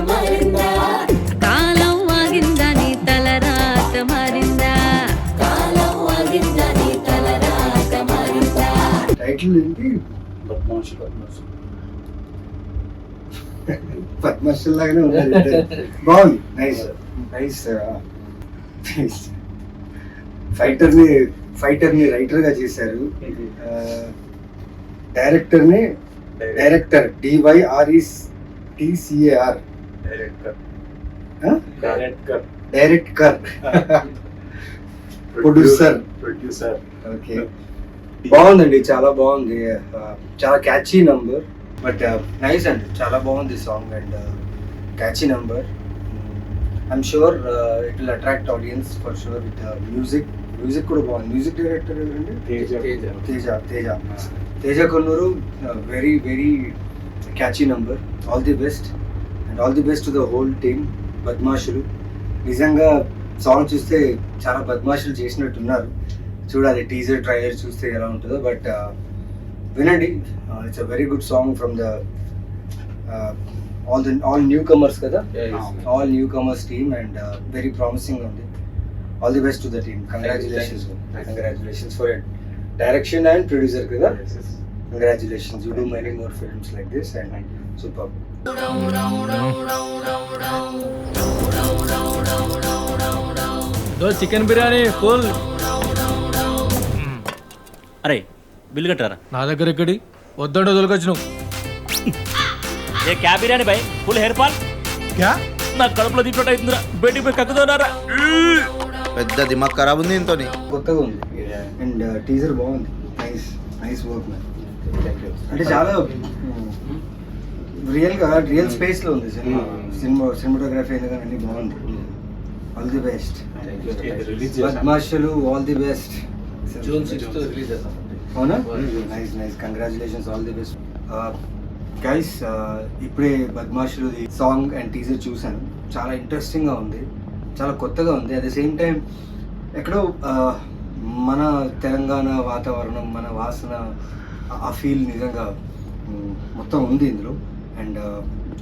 మారిందా కాలం ఆగిందా నీ తలరాత మారిందా కాలం ఆగిందా నీ తలరాత మారిందా. టైటిల్ ఏంటి? పద్మశ్రీ లాగానే ఉంది. బాగుంది. Nice nice. ఫైటర్ ని రైటర్ గా చేశారు. Director DYRECTCAR director producer. Okay, బాగుందండి, చాలా బాగుంది. చాలా క్యాచీ నంబర్, బట్ నైస్ అండి, చాలా బాగుంది song and catchy number. I'm sure it will attract audience for sure. With music కూడా బాగుంది. మ్యూజిక్ డైరెక్టర్ ఎవరండి? Teja Konnuru. Very very catchy number. All the best and all the best to the whole team. Badmashulu నిజంగా song చూస్తే చాలా బద్మాషులు చేసినట్టున్నారు. చూడాలి teaser trailer చూస్తే ఎలా ఉంటుందో. బట్ వినండి, it's a very good song from the all newcomers కదా, all newcomers team and very promising ఉంది. All the best to the team. Congratulations for it. Direction and producer కదా. Congratulations. You do many more films like this and super. Chicken biryani full. అరే bill కట్టారా? నా దగ్గర ఎక్కడి వద్దంటే దొరకొచ్చు. ఏ క్యా biryani by full hair fall. క్యా నా కడుపులో దీంట్లో అవుతుందిరా. బయటికి పోయి కక్కుతున్నారా? పెద్ద దిమాగ్ ఖరాబ్ ఉంది ఇంతో. కొత్తగా ఉంది అండ్ టీజర్ బాగుంది. Nice nice work man. అంటే చాలా రియల్ స్పేస్ లో ఉంది సినిమాటోగ్రఫీ అయినా కానీ అన్ని బాగుంది. All the best. Badmashulu all the best. June 6th release అవుతుంది. అవునా? Nice nice. Congratulations. All the best guys. ఇప్పుడే బద్మాషులు సాంగ్ అండ్ టీజర్ చూశాను. చాలా ఇంట్రెస్టింగ్గా ఉంది, చాలా కొత్తగా ఉంది. అట్ ద సేమ్ టైం ఎక్కడో మన తెలంగాణ వాతావరణం, మన వాసన, ఆ ఫీల్ నిజంగా మొత్తం ఉంది ఇందులో. అండ్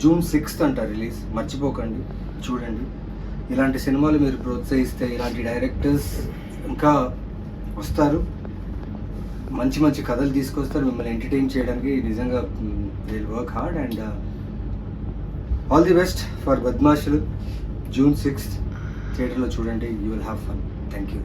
June 6th అంట రిలీజ్. మర్చిపోకండి, చూడండి. ఇలాంటి సినిమాలు మీరు ప్రోత్సహిస్తే ఇలాంటి డైరెక్టర్స్ ఇంకా వస్తారు, మంచి మంచి కథలు తీసుకొస్తారు మిమ్మల్ని ఎంటర్టైన్ చేయడానికి. నిజంగా they work hard and all the best for Badmashulu. June 6th థియేటర్లో చూడండి. You will have fun. Thank you.